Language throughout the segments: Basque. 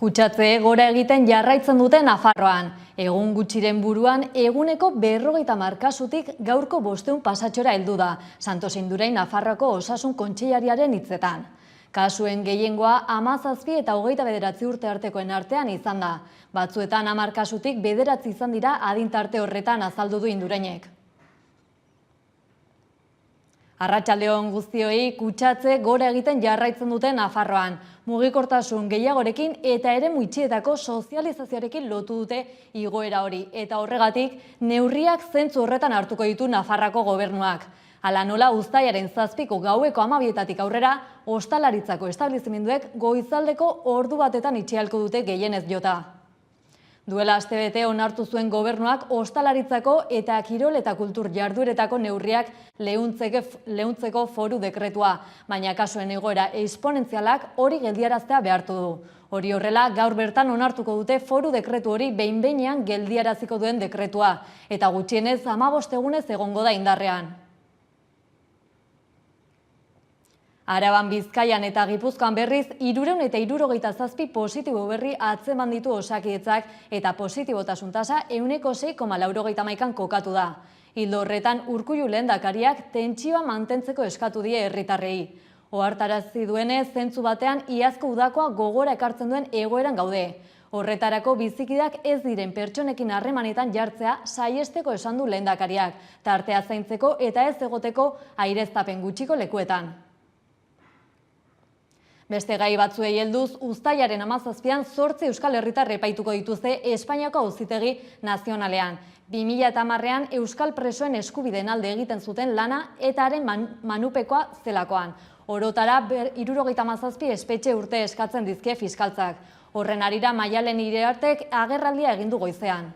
Kutsatze gora egiten jarraitzen dute Nafarroan. Egun gutxiren buruan, eguneko 50 kasutik gaurko 500 pasatxora heldu da, Santos Indurain Nafarroako Osasun Kontseilariaren hitzetan. Kasuen gehiengoa 17 eta 29 urte artekoen artean izan da. Batzuetan 10 kasutik 9 izan dira adintarte horretan azaldu du Indurainek. Arratsaldeon guztioi, kutsatze gora egiten jarraitzen dute Nafarroan. Mugikortasun gehiagorekin eta eremu itxietako sozializazioarekin lotu dute igoera hori. Eta horregatik, neurriak zentzu horretan hartuko ditu Nafarroako gobernuak. Hala nola uztailaren 7ko gaueko 12etatik aurrera, ostalaritzako establezimenduek goizaldeko ordu batetan itxi ahalko dute gehienez jota. Duela astebete onartu zuen gobernuak ostalaritzako eta kirol eta kultur jardueretako neurriak leuntzeko foru dekretua, baina kasuen egoera esponentzialak hori geldiaraztea behartu du. Hori horrela, gaur bertan onartuko dute foru dekretu hori behin-behinean geldiaraziko duen dekretua, eta gutxienez 15 egunez egongo da indarrean. Araban, Bizkaian eta Gipuzkoan berriz 367 positibo berri atzeman ditu Osakidetzak eta positibotasun tasa 6,91an kokatu da. Ildo horretan Urkullu lehendakariak tentsioa mantentzeko eskatu die herritarrei. Ohartarazi duenez, zentzu batean iazko udakoa gogora ekartzen duen egoeran gaude. Horretarako bizikidak ez diren pertsonekin harremanetan jartzea saihesteko esan du lehendakariak, tartea zaintzeko eta ez egoteko aireztapen gutxiko lekuetan. Beste gai batzuei helduz, uztailaren 17an 8 euskal herritar epaituko dituzte Espainiako Auzitegi Nazionalean. 2010ean euskal presoen eskubideen alde egiten zuten lana eta haren manupekoa zelakoan. Orotara 77 espetxe urte eskatzen dizkie fiskaltzak. Horren harira Maialen Iriartek agerraldia egin du goizean.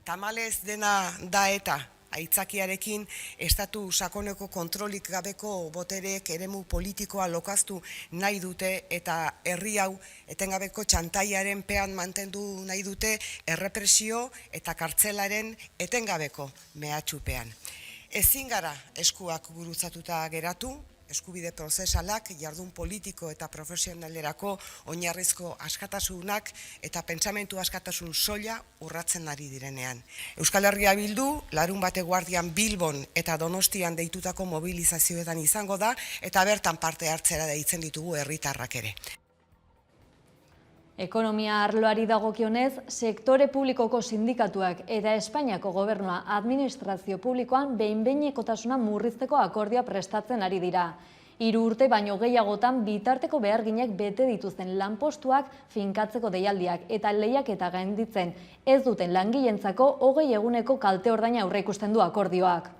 Tamalez dena da eta aitzakiarekin estatu sakoneko kontrolik gabeko botereek eremu politikoa lokaztu nahi dute eta herri hau etengabeko txantaiaren pean mantendu nahi dute errepresio eta kartzelaren etengabeko mehatxupean. Ezin gara eskuak gurutzatuta geratu, eskubide prozesalak, jardun politiko eta profesionalerako oinarrizko askatasunak eta pentsamentu askatasun soila urratzen ari direnean. Euskal Herria Bildu, larunbate guardian Bilbon eta Donostian deitutako mobilizazioetan izango da eta bertan parte hartzera deitzen ditugu herritarrak ere. Ekonomia arloari dagokionez, sektore publikoko sindikatuak eta Espainiako gobernua administrazio publikoan behin-behinekotasuna murrizteko akordioa prestatzen ari dira. 3 urte baino gehiagotan bitarteko beharginak bete dituzten lanpostuak finkatzeko deialdiak eta lehiaketa gainditzen ez duten langileentzako 20 eguneko kalte ordaina aurreikusten du akordioak.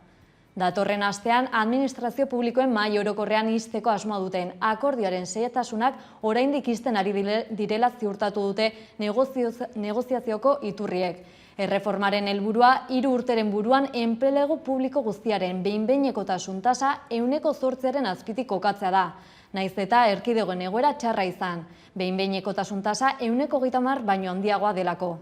Datorren astean, administrazio publikoen mahai orokorrean ixteko asmoa duten akordioaren xehetasunak oraindik ixten ari direla ziurtatu dute negoziazioko iturriek. Erreformaren helburua 3 urteren buruan enplegu publiko guztiaren behin-behinekotasun tasa 8%ren azpitik kokatzea da. Naiz eta erkidegoen egoera txarra izan, behin-behinekotasun tasa 130 baino handiagoa delako.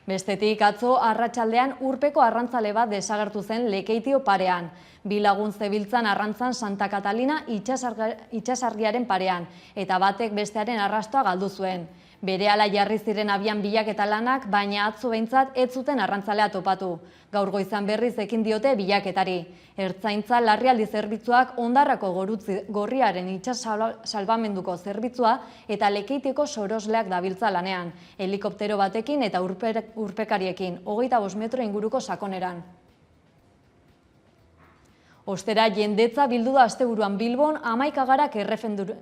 Bestetik, atzo arratsaldean urpeko arrantzale bat desagertu zen Lekeitio parean. 2 lagun zebiltzan arrantzan Santa Catalina itsasargiaren parean, eta batek bestearen arrastoa galdu zuen. Berehala jarri ziren abian bilaketa lanak, baina atzo behintzat ez zuten arrantzalea topatu. Gaur goizan berriz ekin diote bilaketari. Ertzaintza larrialdi zerbitzuak Ondarrako gorriaren itsas salbamenduko zerbitzua eta Lekeitioko sorosleak dabiltza lanean, helikoptero batekin eta urpekariekin, 25 metro inguruko sakoneran. Ostera, jendetza bildu da asteburuan Bilbon 11 garak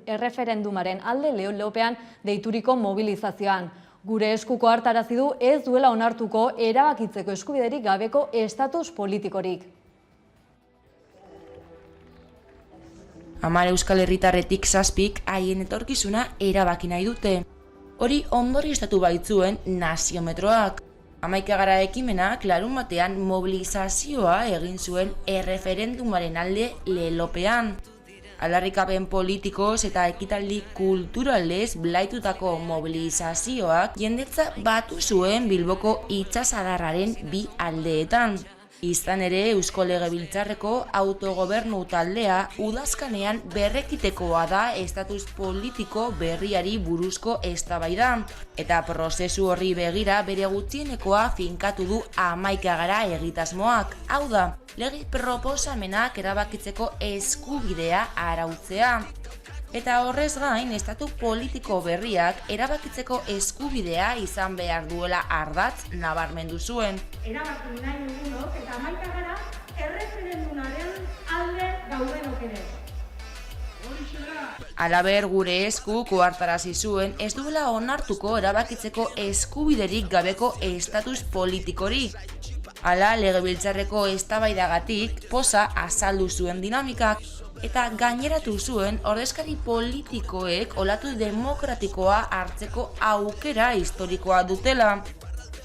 erreferendumaren alde lelopean deituriko mobilizazioan. Gure eskuko hartarazi du ez duela onartuko erabakitzeko eskubiderik gabeko estatus politikorik. 10 euskal herritarretik 7 haien etorkizuna erabaki nahi dute. Hori ondorioztatu baitzuen naziometroak. 11 gara ekimenak larunbatean mobilizazioa egin zuen erreferendumaren alde lelopean. Aldarrikapen politikoz eta ekitaldi kulturalez blaitutako mobilizazioak jendetza batu zuen Bilboko itsasadarraren 2 aldeetan. Izan ere, Eusko Legebiltzarreko autogobernu taldea udazkanean berrekitekoa da estatus politiko berriari buruzko eztabaida, eta prozesu horri begira bere gutxienekoa finkatu du 11 gara egitasmoak. Hau da, lege proposamenak erabakitzeko eskubidea arautzea. Eta horrez gain, estatu politiko berriak erabakitzeko eskubidea izan behar duela ardatz nabarmendu zuen. Erabaki nahi dugunok eta 11 gara erreferendumaren alde gaudenok ere. Halaber, gure esku ohartarazi zuen ez duela onartuko erabakitzeko eskubiderik gabeko estatus politikorik. Hala, Legebiltzarreko eztabaidagatik poza azaldu zuen dinamikak, eta gaineratu zuen ordezkari politikoek olatu demokratikoa hartzeko aukera historikoa dutela.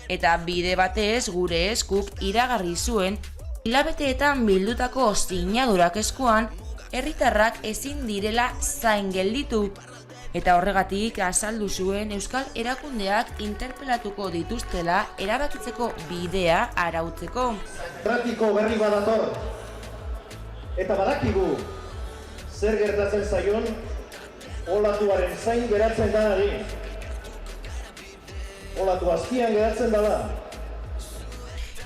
Eta bide batez gure eskuk iragarri zuen hilabeteetan bildutako sinadurak eskuan herritarrak ezin direla zain gelditu. Eta horregatik azaldu zuen euskal erakundeak interpelatuko dituztela erabakitzeko bidea arautzeko. Demokratiko berri badator, eta badakigu zer gertatzen zaion olatuaren zain geratzen danari. Olatu azpian geratzen dela.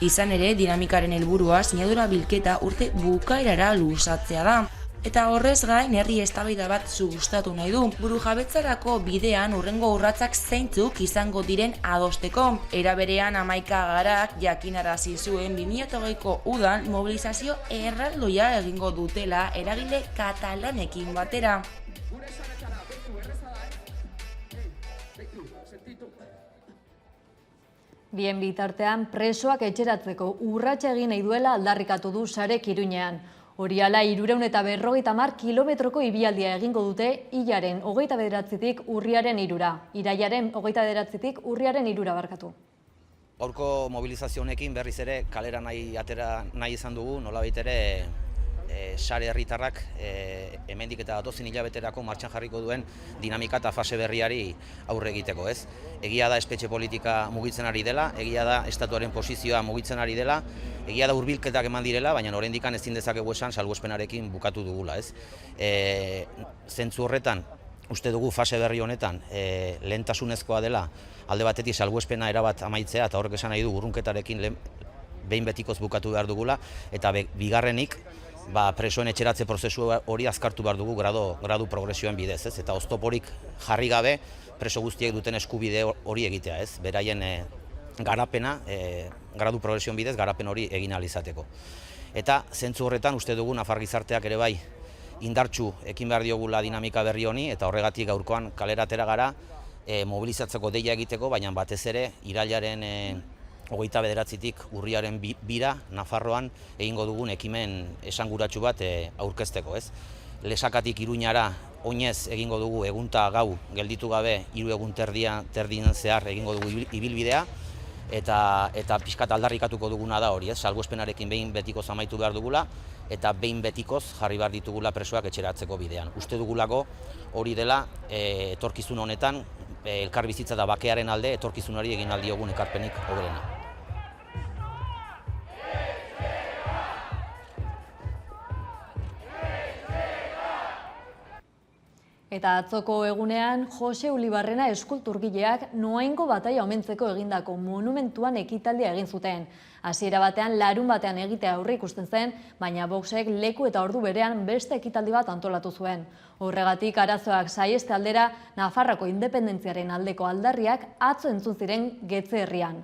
Izan ere, dinamikaren helburua sinadura bilketa urte bukaerara luzatzea da. Eta horrez gain herri eztabaida bat sustatu nahi du. Burujabetzarako bidean hurrengo urratsak zeintzuk izango diren adosteko. Era berean 11 garak jakinarazi zuen 2020ko udan mobilizazio erraldoia egingo dutela eragile katalanekin batera. Bien bitartean, presoak etxeratzeko urratsa egin nahi duela aldarrikatu du Sarek Iruñean. Hori ala 350 kilometroko ibialdia egingo dute hilaren 29tik urriaren 3. Iraiaren 29tik urriaren 3 barkatu. Gaurko mobilizazio honekin berriz ere kalera atera nahi izan dugu, nolabait ere sare herritarrak hemendik eta datozen hilabeterako martxan jarriko duen dinamika eta fase berriari aurre egiteko, ez? Egia da espetxe politika mugitzen ari dela, egia da estatuaren posizioa mugitzen ari dela, egia da hurbilketak eman direla, baina oraindikan ezin dezakegu esan salbuespenarekin bukatu dugula, ez? Zentzu horretan, uste dugu fase berri honetan lehentasunezkoa dela alde batetik salbuespena erabat amaitzea, eta horrek esan nahi du urrunketarekin behin betikoz bukatu behar dugula, eta bigarrenik presoen etxeratze prozesu hori azkartu behar dugu gradu progresioen bidez, ez? Eta oztoporik jarri gabe preso guztiek duten eskubide hori egitea, ez? Beraien garapena, gradu progresioen bidez, garapen hori egin ahal izateko. Eta zentzu horretan uste dugu Nafar gizarteak ere bai indartsu ekin behar diogula dinamika berri honi, eta horregatik gaurkoan kalera atera gara mobilizatzeko deia egiteko, baina batez ere irailaren 29tik urriaren 2 Nafarroan egingo dugun ekimen esanguratsu bat aurkezteko, ez? Lesakatik Iruñara oinez egingo dugu egunta gau gelditu gabe 3 egun terdien zehar egingo dugu ibilbidea, eta pixkat aldarrikatuko duguna da hori, ez? Salbuespenarekin behin betikoz amaitu behar dugula, eta behin betikoz jarri behar ditugula presoak etxeratzeko bidean. Uste dugulako hori dela etorkizun honetan, elkarbizitza da bakearen alde, etorkizunari egin aldiogun ekarpenik hoberena. Eta atzoko egunean, Jose Ulibarrena eskulturgileak Noaingo bataila omentzeko egindako monumentuan ekitaldia egin zuten. Hasiera batean, larun batean egitea aurre ikusten zen, baina Voxek leku eta ordu berean beste ekitaldi bat antolatu zuen. Horregatik arazoak saiheste aldera, Nafarroako independentziaren aldeko aldarriak atzo entzun ziren Getze herrian.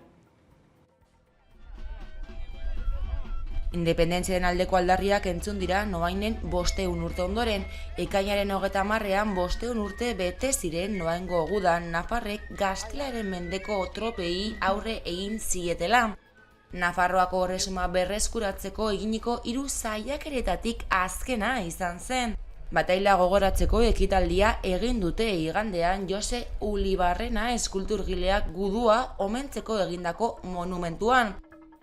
Independentziaren aldeko aldarriak entzun dira Noainen 500 urte ondoren. Ekainaren 30ean 500 urte bete ziren Noaingo gudan Nafarrek Gaztelaren mendeko tropei aurre egin zietela. Nafarroako erresuma berreskuratzeko eginiko 3 saiakeretatik azkena izan zen. Bataila gogoratzeko ekitaldia egin dute igandean Jose Ulibarrena eskulturgileak gudua omentzeko egindako monumentuan.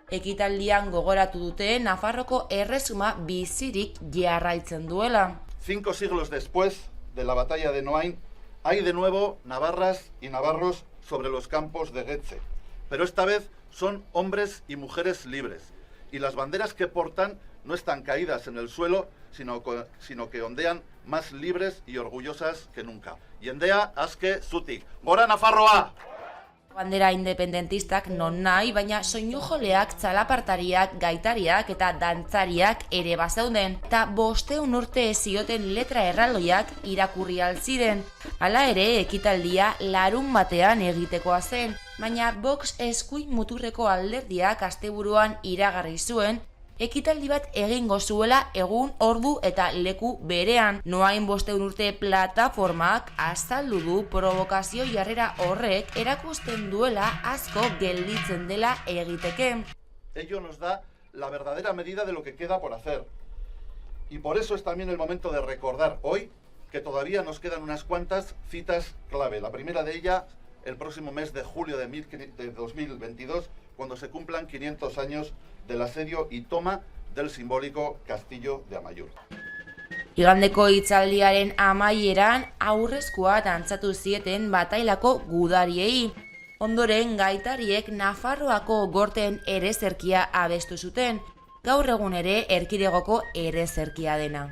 Ekitaldian gogoratu dute Nafarroko erresuma bizirik jarraitzen duela. 5 siglos después de la batalla de Noain, hay de nuevo navarras y navarros sobre los campos de Getze, pero esta vez son hombres y mujeres libres, y las banderas que portan no están caídas en el suelo, sino que ondean más libres y orgullosas que nunca. Jendea aske zutik. Gora Nafarroa! Bandera independentistak non nahi, baina soinujoleak, txalapartariak, gaitariak eta dantzariak ere bazeuden. Eta 500 urte zioten letra erraldoiak irakurri altziren. Hala ere, ekitaldia larun batean egitekoa zen, baina Vox eskuin muturreko alderdiak asteburuan iragarri zuen, ekitaldi bat egingo zuela egun, ordu eta leku berean. Noain 500 urte plataformak azaldu du provokazio jarrera horrek erakusten duela asko gelditzen dela egiteke. Ello nos da la verdadera medida de lo que queda por hacer. Y por eso es también el momento de recordar hoy que todavía nos quedan unas cuantas citas clave. La primera de ellas, el próximo mes de julio de 2022, cuando se cumplan 500 años del asedio y toma del simbólico Castillo de Amaiur. Igandeko hitzaldiaren amaieran aurrezkoa dantzatu zieten batailako gudariei. Ondoren gaitariek Nafarroako gorteen erezerkia abestu zuten, gaur egun ere erkidegoko erezerkia dena.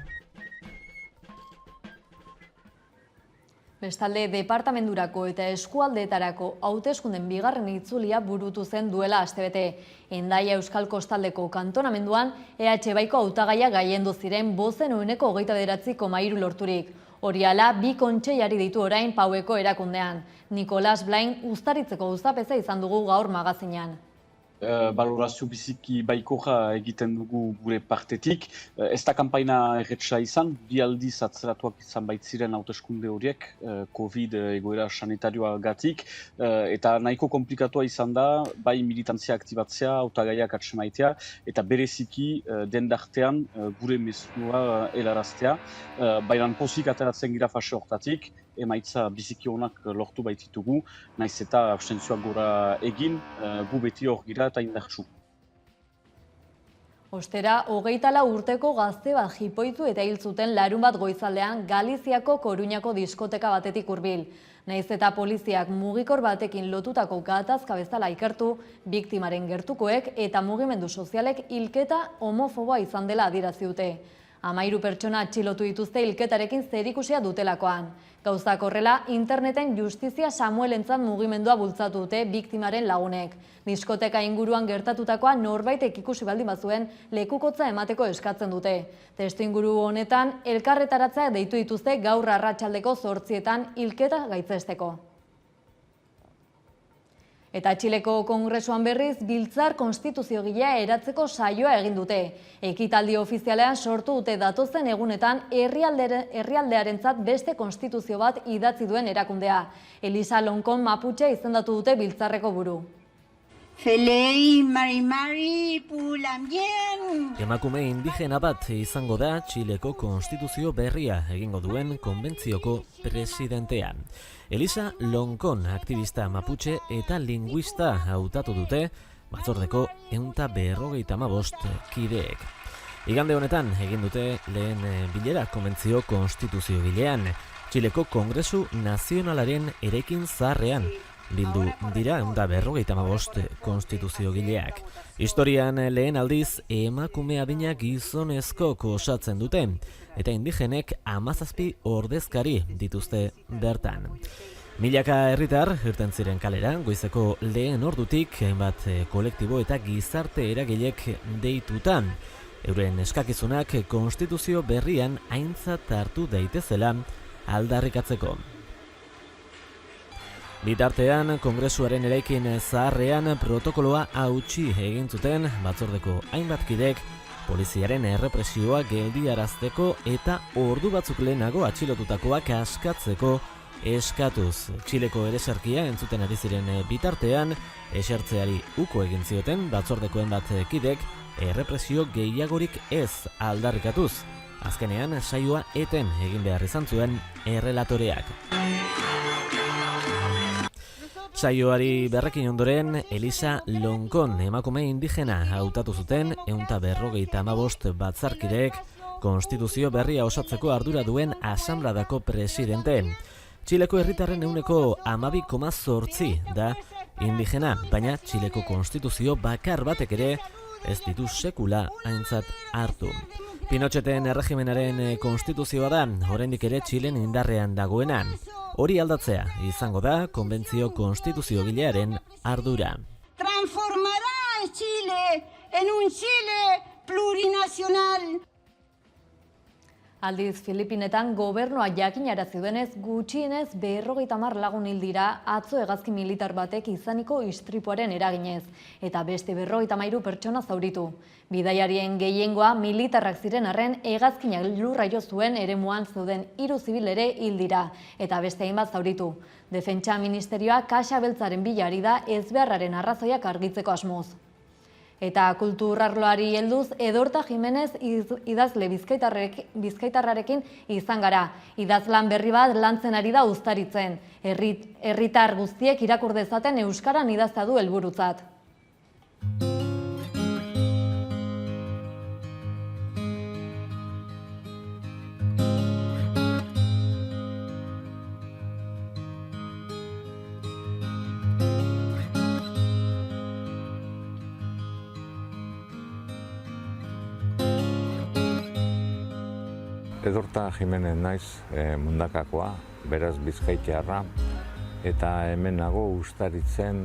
Bestalde, departamendurako eta eskualdeetarako hauteskunden bigarren itzulia burutu zen duela astebete. Hendaia Euskal Kostaldeko kantonamenduan EH Baiko hautagaia gailendu ziren 29,3% lorturik. Hori hala, 2 kontseiari ditu orain Paueko erakundean. Nikolas Blain uztaritzeko uztapeza izan dugu gaur magazinean. Balorazio biziki baikorra egiten dugu gure partetik. Ez da kanpaina erretsa izan, 2 aldiz atzeratuak izan baitziren hauteskunde horiek, COVID egoera sanitarioa gatik, eta nahiko komplikatua izan da, bai militantzia aktibatzea, hautagaiak atsemaitea, eta bereziki dendartean gure mezua helaraztea. Bailan pozik ateratzen gira fase hortatik, emaitza biziki honak lortu baititugu, naiz eta abstentzioak gora egin, gu beti hor gira eta indartsu. Ostera, 24 urteko gazte bat jipoitu eta hil zuten larun bat goizaldean Galiziako Koruñako diskoteka batetik hurbil. Naiz eta poliziak mugikor batekin lotutako gatazka bezala ikertu, biktimaren gertukoek eta mugimendu sozialek hilketa homofoboa izan dela adierazi dute. 13 pertsona atxilotu dituzte hilketarekin zerikusia dutelakoan. Gauzak horrela, interneten Justizia Samuelentzat mugimendua bultzatu dute biktimaren lagunek. Diskoteka inguruan gertatutakoa norbaitek ikusi baldin bazuen lekukotza emateko eskatzen dute. Testu inguru honetan, elkarretaratzea deitu dituzte gaur arratsaldeko 8:00 hilketa gaitzesteko. Eta Txileko Kongresuan berriz, Biltzar konstituziogilea eratzeko saioa egin dute. Ekitaldi ofizialean sortu dute datozen egunetan herrialdearentzat beste konstituzio bat idatzi duen erakundea. Elisa Lonkon Mapuche izendatu dute Biltzarreko buru. Felei, Mari, Pulambien! Emakume indigena bat izango da Txileko konstituzio berria egingo duen konbentzioko presidentean. Elisa Lonkon, aktivista Mapuche eta linguista hautatu dute batzordeko 155 kideek. Igande honetan egin dute lehen bilera konbentzio konstituziogilean, Txileko Kongresu Nazionalaren eraikin zaharrean. Bildu dira 155 konstituziogileak. Historian lehen aldiz emakume adina gizonezkok osatzen dute, eta indigenek 17 ordezkari dituzte bertan. Milaka herritar irten ziren kalera, goizeko lehen ordutik, hainbat kolektibo eta gizarte eragilek deitutan. Euren eskakizunak konstituzio berrian aintzat hartu daitezela aldarrikatzeko. Bitartean, Kongresuaren eraikin zaharrean protokoloa hautsi egin zuten batzordeko hainbat kidek poliziaren errepresioa geldiarazteko eta ordu batzuk lehenago atxilotutakoak askatzeko eskatuz. Txileko erezerkia entzuten ari ziren bitartean, esertzeari uko egin zioten batzordekoen bat kidek errepresio gehiagorik ez aldarrikatuz. Azkenean, saioa eten egin behar izan zuen errelatoreak. Saioari berrekin ondoren, Elisa Lonkon emakume indigena hautatu zuten 155 batzarkideek konstituzio berria osatzeko ardura duen asanbladako presidente. Txileko herritarren 12,8% da indigena, baina Txileko konstituzio bakar batek ere ez ditu sekula aintzat hartu. Pinocheten erregimenaren konstituzioa da, oraindik ere Txilen indarrean dagoena. Hori aldatzea izango da konbentzio konstituziogilearen ardura. Transformará Chile en un Chile plurinacional. Aldiz, Filipinetan gobernua jakinarazi duenez gutxienez 50 lagun hil dira atzo hegazki militar batek izaniko istripuaren eraginez, eta beste 53 pertsona zauritu. Bidaiarien gehiengoa militarrak ziren arren hegazkinak lurra jo zuen eremuan zeuden 3 zibil ere hil dira, eta beste hainbat zauritu. Defentsa Ministerioa kaxa beltzaren bila ari da ezbeharraren arrazoiak argitzeko asmoz. Eta kulturarloari helduz, Edorta Jimenez idazle bizkaitarrarekin izan gara. Idazlan berri bat lantzen ari da uztaritzen. Herritar guztiek irakur dezaten euskaran idazta du helburutzat. Edorta Jimenez naiz Mundakakoa, beraz Bizkaitiarra, eta hemen nago uztaritzen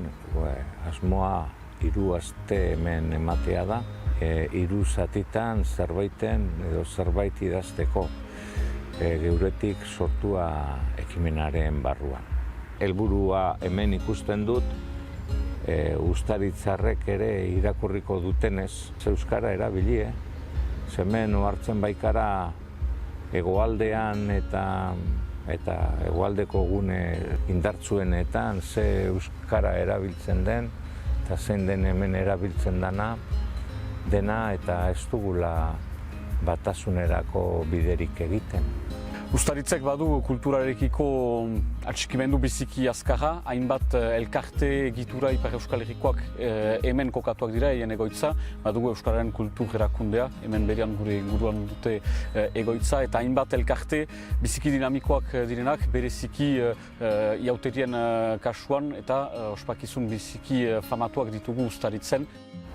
asmoa 3 aste hemen ematea da, 3 zatitan zerbait idazteko geuretik sortua ekimenaren barruan. Helburua hemen ikusten dut, uztaritzarrek ere irakurriko dutenez, euskara erabili, hemen ohartzen baikara hegoaldean eta hegoaldeko gune indartsuenetan ze euskara erabiltzen den eta zein den hemen erabiltzen dena eta ez dugula batasunerako biderik egiten. Uztaritzek badu kulturarekiko atxikimendu biziki azkarra, hainbat elkarte egitura Ipar Euskal Herrikoak hemen kokatuak dira, hien egoitza, badugu Euskararen kultur erakundea, hemen berean gure inguruan dute egoitza, eta hainbat elkarte biziki dinamikoak direnak, bereziki iauterien kasuan eta ospakizun biziki famatuak ditugu uztaritzen.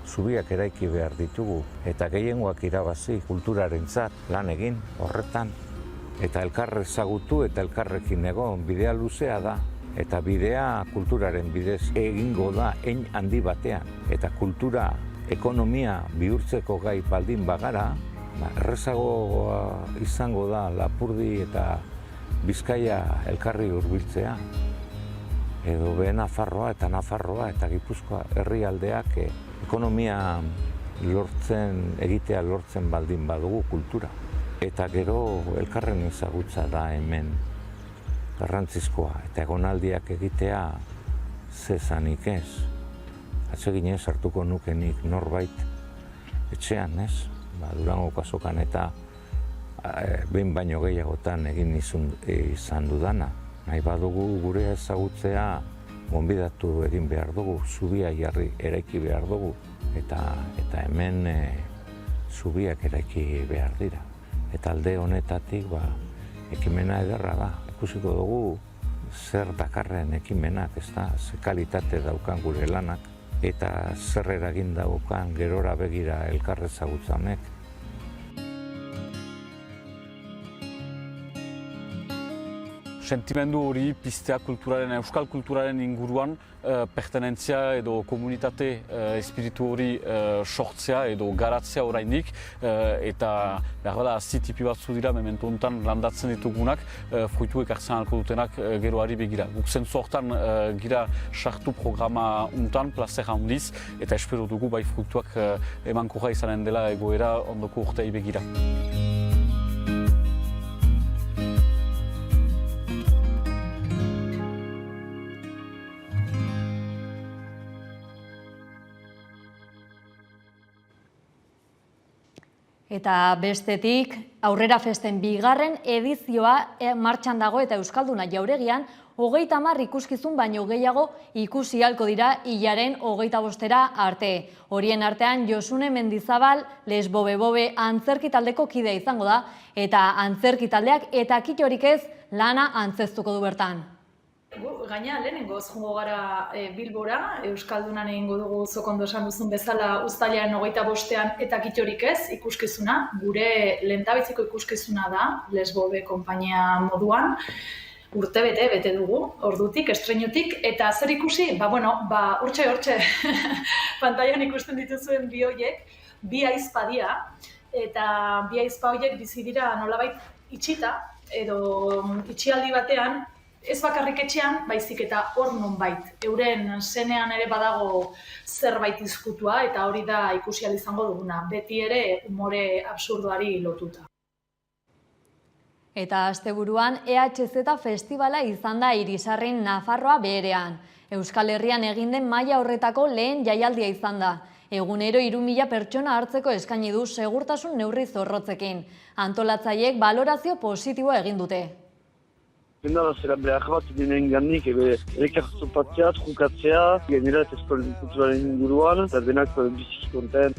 Zubiak eraiki behar ditugu eta gehiengoak irabazi kulturarentzat lan egin horretan. Eta elkarre ezagutu eta elkarrekin egon, bidea luzea da. Eta bidea kulturaren bidez egingo da hein handi batean. Eta kultura, ekonomia bihurtzeko gai baldin bagara, errezago izango da Lapurdi eta Bizkaia elkarri hurbiltzea. Edo Nafarroa eta Gipuzkoa herrialdeak ekonomia egitea lortzen baldin badugu kultura. Eta gero elkarren ezagutza da hemen garrantzizkoa eta egonaldiak egitea zezanik ez. Atseginez hartuko nukenik norbait etxean ez, Durangoko azokan eta behin baino gehiagotan egin izan dudana. Nahi badugu gure ezagutzea gonbidatu egin behar dugu, zubia jarri eraiki behar dugu eta hemen zubiak eraiki behar dira. Eta alde honetatik ekimena ederra da. Ikusiko dugu zer dakarren ekimenak, ze kalitate daukan gure lanak eta zer eragin daukan gerora begira elkarrezagutza honek. Sentimendu hori piztea euskal kulturaren inguruan pertenentzia edo komunitate espiritu hori sortzea edo garatzea oraindik eta behar bada azitipi batzu dira memento honetan landatzen ditugunak fruitu ekartzen ahalko dutenak geroari begira. Guk zentzu hortan gira sartu programa honetan plazer handiz eta espero dugu bai fruituak emankorra izanen dela egoera ondoko urtei begira. Eta bestetik, Aurrera Festen 2. edizioa martxan dago eta Euskalduna jauregian 30 ikuskizun baino gehiago ikusi ahalko dira hilaren 25 arte. Horien artean Josune Mendizabal, Lesbo Bebobe antzerki taldeko kidea izango da eta antzerki taldeak eta kitorik ez lana antzeztuko du bertan. gaina lehenengoz joango gara Bilbora, Euskaldunan egingo dugu zuk ondo esan duzun bezala uztailaren 25ean eta kitorik ez ikuskizuna, gure lehentabiziko ikuskizuna da, Lesbobe konpainia moduan, urtebete bete dugu, ordutik, estreinutik, eta zer ikusi? Hortxe, pantailan ikusten dituzuen bi horiek, bi aizpa dira, eta bi aizpa horiek bizi dira nolabait itxita, edo itxialdi batean, ez bakarrik etxean, baizik eta hor nonbait. Euren zenean ere badago zerbait izkutua, eta hori da ikusi ahal izango duguna, beti ere umore absurdoari lotuta. Eta asteburuan EHZ Festivala izan da Irisarrin Nafarroa beherean. Euskal Herrian egin den maila horretako lehen jaialdia izan da. Egunero 3.000 pertsona hartzeko eskaini du segurtasun neurri zorrotzekin. Antolatzaileek balorazio positiboa egin dute. Dena zera behar bat dinen gandik, elkartopatzea, trukatzea, gainera eta eskolen kulturaren inguruan, eta denak bizik konten.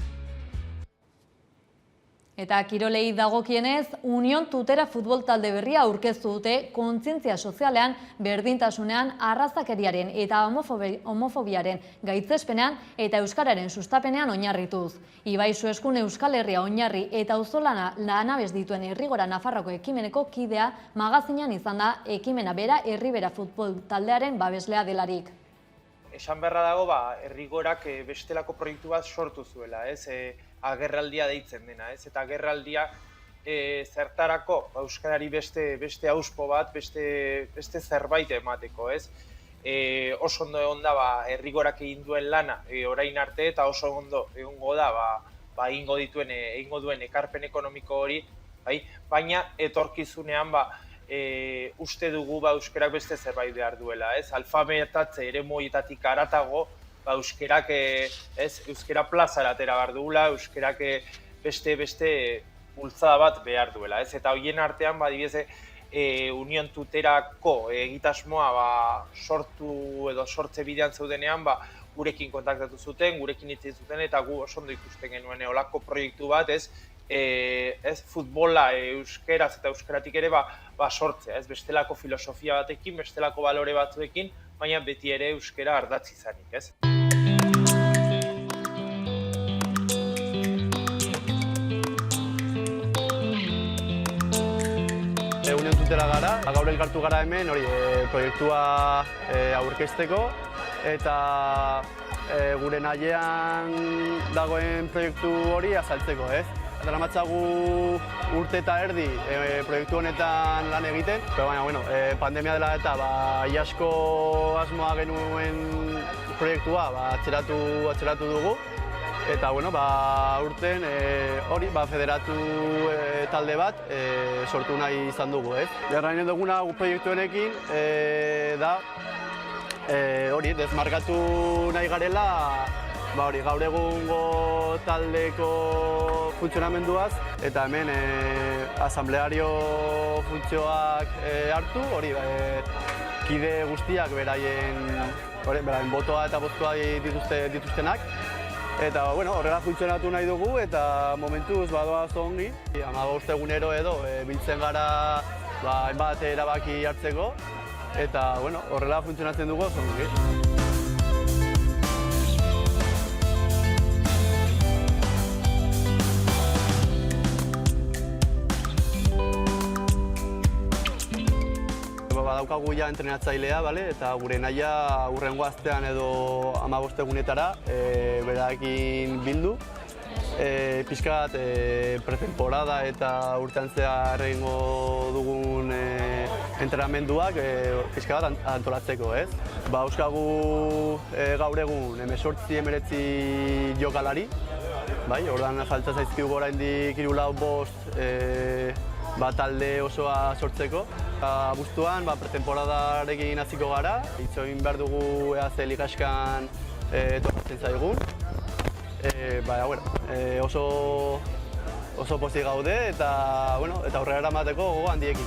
Eta kirolei dagokienez, Union Tutera futbol talde berria aurkeztu dute kontzientzia sozialean, berdintasunean, arrazakeriaren eta homofobiaren gaitzespenean eta euskararen sustapenean oinarrituz. Ibai Sueskun Euskal Herria oinarri eta auzolana lanabes dituen Herrigora Nafarroko ekimeneko kidea magazinean izan da ekimena bera Herribera futbol taldearen babeslea delarik. Esan beharra dago, Herrigorak bestelako proiektu bat sortu zuela, agerraldia deitzen dena, eta agerraldia zertarako euskarari beste auspo bat, beste zerbait emateko, oso ondo egon da Herrigorak egin duen lana orain arte, eta oso ondo egongo da egingo duen ekarpen ekonomiko hori, baina etorkizunean uste dugu euskarak beste zerbait behar duela, alfabetatze eremu horietatik haratago, euskara plazara atera behar dugula, euskarak beste bultzada bat behar duela. Eta horien artean, Union Tuterako egitasmoa sortu edo sortze bidean zeudenean, gurekin kontaktatu zuten, gurekin hitz egin zuten, eta gu oso ondo ikusten genuen olako proiektu bat, futbola euskeraz eta euskaratik ere sortzea, bestelako filosofia batekin, bestelako balore batzuekin, baina beti ere euskara ardatz izanik, Union Tutera gara, gaur elkartu gara hemen proiektua aurkezteko eta gure nahian dagoen proiektu hori azaltzeko, Daramatzagu urte eta erdi proiektu honetan lan egiten, baina pandemia dela eta iasko asmoa genuen proiektua atzeratu dugu. Eta urten hori federatu talde bat sortu nahi izan dugu. Nahi duguna proiektu honekin da hori desmarkatu nahi garela gaur egungo taldeko funtzionamenduaz eta hemen asambleario funtzioak hartu, kide guztiak beraien botoa eta bozkoa dituztenak. Eta horrela funtzionatu nahi dugu eta momentuz badoaz ongi. 15 egunero edo biltzen gara hainbat erabaki hartzeko eta horrela funtzionatzen dugu oso ongi. Badaukagu ja entrenatzailea, eta gure nahia hurrengo astean edo 15 egunetara berarekin bildu. Pixkat pretemporada eta urtean zehar egingo dugun entrenamenduak pixka bat antolatzeko, Euskagu gaur egun 18-19 jokalari, ordan falta zaizkigu oraindik 3-4-5 talde osoa sortzeko. Abuztuan pretemporadarekin hasiko gara, itxoin behar dugu ze ligaskan tokatzen zaigun. Oso pozik gaude eta aurrera eramateko gogo handiekin.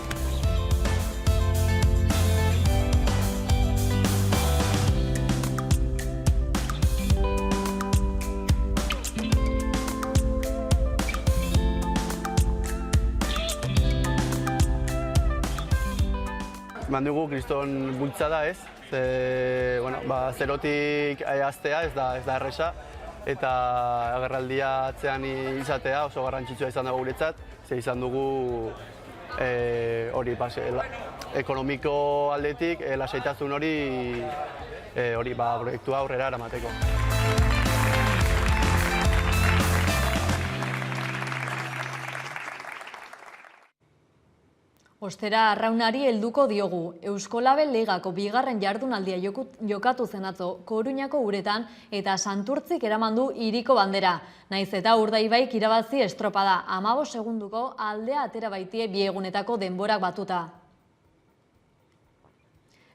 Eman dugu kriston bultzada Zerotik hastea ez da erresa, eta agerraldia atzean izatea oso garrantzitsua izan dago guretzat, ze izan dugu ekonomiko aldetik lasaitasun hori proiektua aurrera eramateko. Ostera arraunari helduko diogu. Euskolabel Ligako bigarren jardunaldia jokatu zen atzo Koruñako uretan eta Santurtzik eraman du hiriko bandera. Naiz eta Urdaibaik irabazi estropada 15 segunduko aldea atera baitie bi egunetako denborak batuta.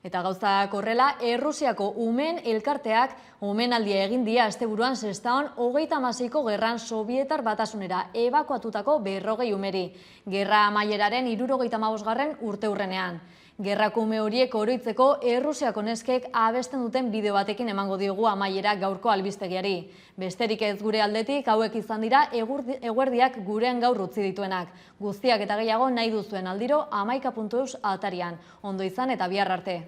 Eta gauzak horrela, Errusiako umeen elkarteak omenaldia egin dia asteburuan Sestaon 36ko gerran Sobietar Batasunera ebakuatutako 40 umeri. Gerra amaieraren 75. urteurrenean. Gerrako ume horiek oroitzeko Errusiako neskek abesten duten bideo batekin emango diogu amaiera gaurko albistegiari. Besterik ez gure aldetik hauek izan dira eguerdiak gurean gaur utzi dituenak. Guztiak eta gehiago nahi duzuen aldiro 11.eus atarian. Ondo izan eta bihar arte.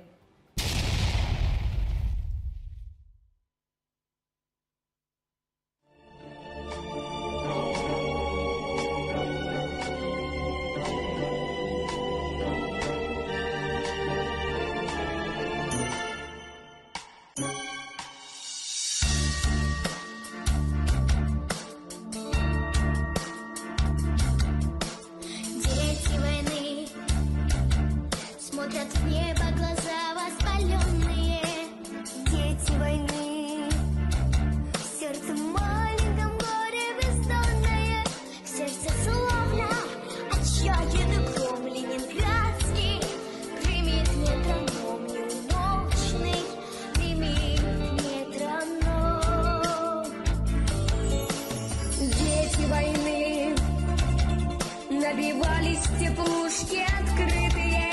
Набивались теплушки открытые,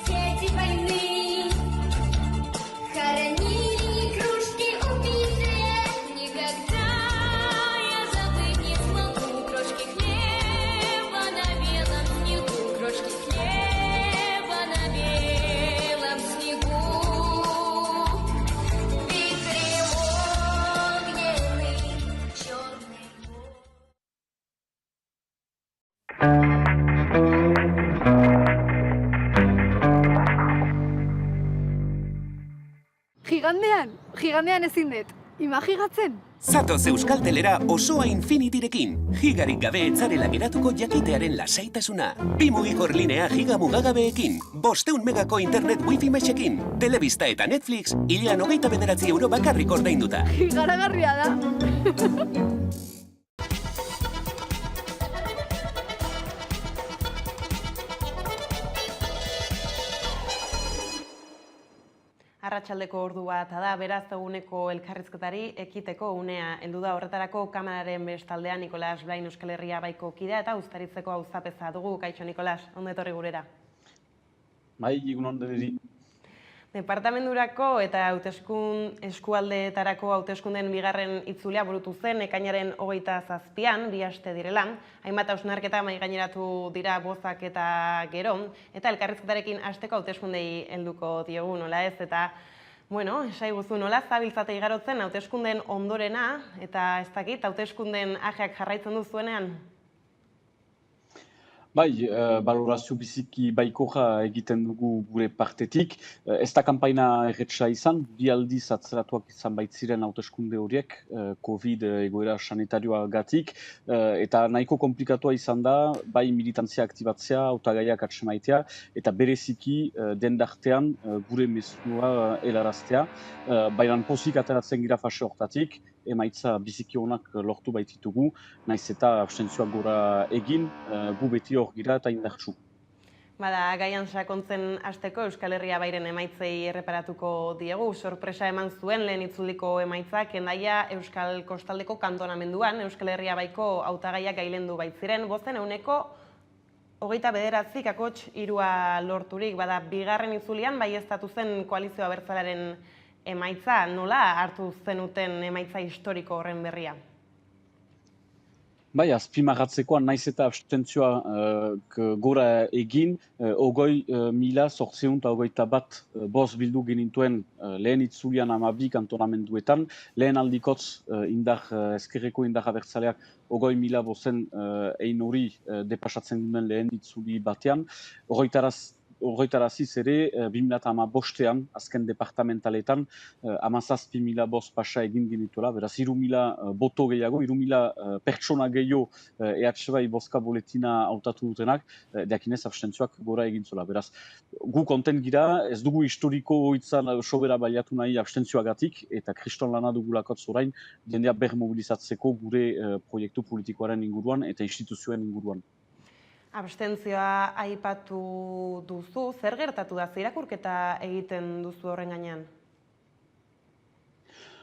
сети войны, хоронили кружки убитые. Никогда я забыть не смогу крошки хлеба на белом снегу, крошки хлеба на белом снегу. Ветры огненный, черный. Gigandean ezin dut. Imagigatzen? Zatoz Euskaltelera osoa Infinityrekin. Gigarik gabe etzarela geratuko jakitearen lasaitasuna. 2 mugikor linea giga mugagabeekin. 500 megako internet wifi mexekin. Telebista eta Netflix, hilean 29 euro bakarrik ordainduta. Garagarria da. Arratsaldeko ordu bat da, beraz eguneko elkarrizketari ekiteko unea heldu da. Horretarako kameraren bestaldean Nikolas Blain Euskal Herria Baiko kidea eta Uztaritzeko auzapeza dugu. Kaixo Nikolas, ondo etorri gurera. Bai, egun deneri. Departamendurako eta eskualdeetarako hauteskunden bigarren itzulea burutu zen ekainaren 27an, 2 aste direla. Hainbat hausnarketa mahaigaineratu dira bozak eta gero, eta elkarrizketarekin hasteko hauteskundei helduko diogu, nola ez, eta esaiguzu nola zabiltzate igarotzen hauteskunden ondorena, eta ez dakit hauteskunden ajeak jarraitzen duzuenean? Bai, balorazio biziki baikoja egiten dugu gure partetik. Ez da kanpaina erretsa izan, 2 aldiz atzeratuak izan baitziren hauteskunde horiek, COVID egoera sanitarioagatik, eta nahiko komplikatua izan da, bai militantzia aktibatzea, hautagaiak atsemaitea, eta bereziki dendartean gure mezua helaraztea. Baina pozik ateratzen gira fase hortatik, emaitza biziki honak lortu baititugu, naiz eta abstentzioak gora egin, gu beti hor gira eta indartsu. Bada, gaian sakontzen hasteko Euskal Herria Bairen emaitzei erreparatuko diegu. Sorpresa eman zuen lehen itzuliko emaitzak Hendaia Euskal Kostaldeko kantonamenduan Euskal Herria Baiko hautagaiak gailendu baitziren. Bozen 29 akots 3 lorturik. Bada, bigarren itzulian baieztatu zen koalizio abertzalearen emaitza. Nola hartu zenuten emaitza historiko horren berria? Bai, azpimarratzekoa naiz eta abstentzioa gora egin, 20.821 boz bildu genituen lehen itzulian 12 kantonamenduetan, lehen aldikotz ezkerreko indar abertzaleak 20.000 bozen ein hori depasatzen duen lehen itzuli batean, horretaraziz ere, 2015ean, azken departamentaletan, 17.000 boz pasa egin genituela, beraz, 3.000 boto gehiago, 3.000 pertsona gehiago EH bozka boletina hautatu dutenak, diakinez abstentzioak gora egin zuela. Beraz, gu kontent gira, ez dugu historiko hitzan sobera baliatu nahi abstentzioagatik, eta kriston lana dugulakotz orain, jendea bermobilizatzeko gure proiektu politikoaren inguruan eta instituzioen inguruan. Abstentzioa aipatu duzu, zer gertatu da, irakurketa egiten duzu horren gainean?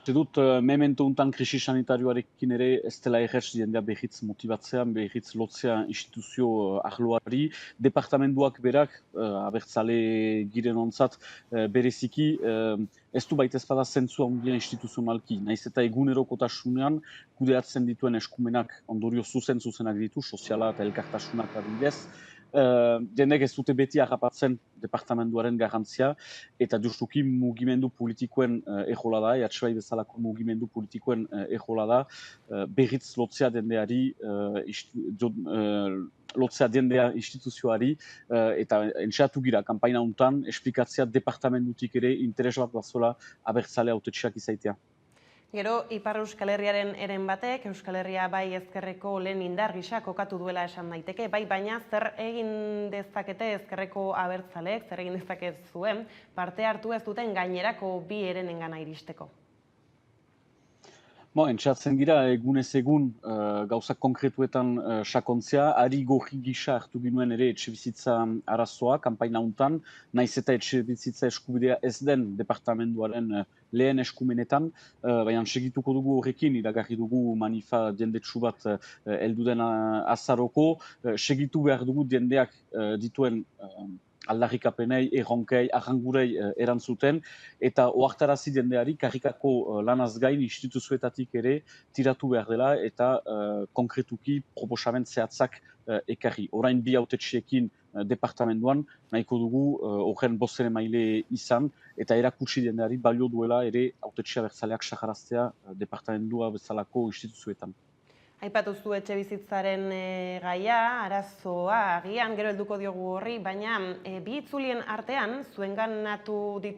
Dut, memento untan krisi sanitarioarekin ere ez dela errez jendea behitz motibatzean, behitz lotzea instituzio arloari. Departamentuak berak, abertzale giren ontzat, bereziki, ez du baita ezpada zentzua ondien instituzionalki. Naiz eta egunerokotasunean kudeatzen dituen eskumenak ondorio zuzenak ditu, soziala eta elkartasunak adibidez. Jendek ez dute beti harrapatzen departamentuaren garrantzia, eta justuki mugimendu politikoen ejola da, EH bezalako mugimendu politikoen ejola da, berriz lotzea jendeari, lotzea jendea instituzioari, eta entxeatu gira, kanpaina hontan, esplikatzea departamentutik ere interes bat bazola abertzale autetxeak izaitea. Gero, Ipar Euskal Herriaren eren batek, Euskal Herria bai ezkerreko lehen indar gisa kokatu duela esan daiteke, bai baina zer egin dezakete ezkerreko abertzaleek, zer egin dezaket zuen, parte hartu ez duten gainerako bi erenengana iristeko. Entxatzen gira, egunez egun gauzak konkretuetan sakontzea, ari gorri gisa hartu ginuen ere etxebizitza arazoa, kanpaina hontan, naiz eta etxebizitza eskubidea ez den departamentuaren lehen eskumenetan, baina segituko dugu horrekin, iragarri dugu manifa jendetsu bat heldu den azaroko, segitu behar dugu jendeak dituen aldarrikapenei, erronkei, arrangurei erantzuten, eta ohartarazi jendeari karrikako lanaz gain instituzioetatik ere tiratu behar dela eta konkretuki proposamen zehatzak ekarri. Orain bi hautetxeekin departamentuan nahiko dugu horren bozere maile izan, eta erakutsi jendeari balio duela ere hautetxea bertzaleak saharaztea departamentua bezalako instituzioetan. Aipatuzu etxebizitzaren gaia, arazoa, agian gero helduko diogu horri, baina bi itzulien artean zuenganatu ditu